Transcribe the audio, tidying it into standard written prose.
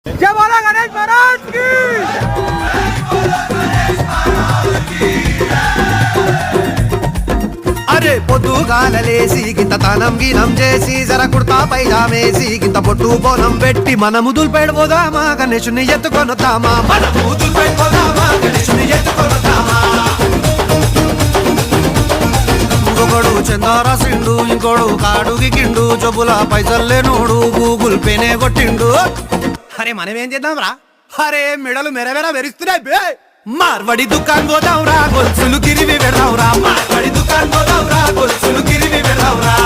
जय बोला गणेश महाराज की। అరే పొద్దుగాలలేసి గింత తనం గినం చేసి జర కుర్తా పైజామేసి గింత పొట్టు బోనం పెట్టి మనము దుల్పెడిపోదామా గణేశుని ఎత్తుకొనొద్దామా మనము దుల్పెడిపోదామా గణేశుని ఎత్తుకొనొద్దామా ఇంకొకడు చందారాసిండు ఇంకోడు కాడుగి కిండు జబ్బుల పైసల్లే నోడు గూగుల్ పేనే కొట్టిండు అరే మనమేం చేద్దాం రా అరే మెడలు మెరవెర వెరుస్తున్నాయి బే మార్వడి దుకాన్ పోదాం రా గొలుసులు గిరివి పెడదాం రా మార్వడి దుకాన్ పోదాం రా గొలుసులు గిరివి పెడదాం రా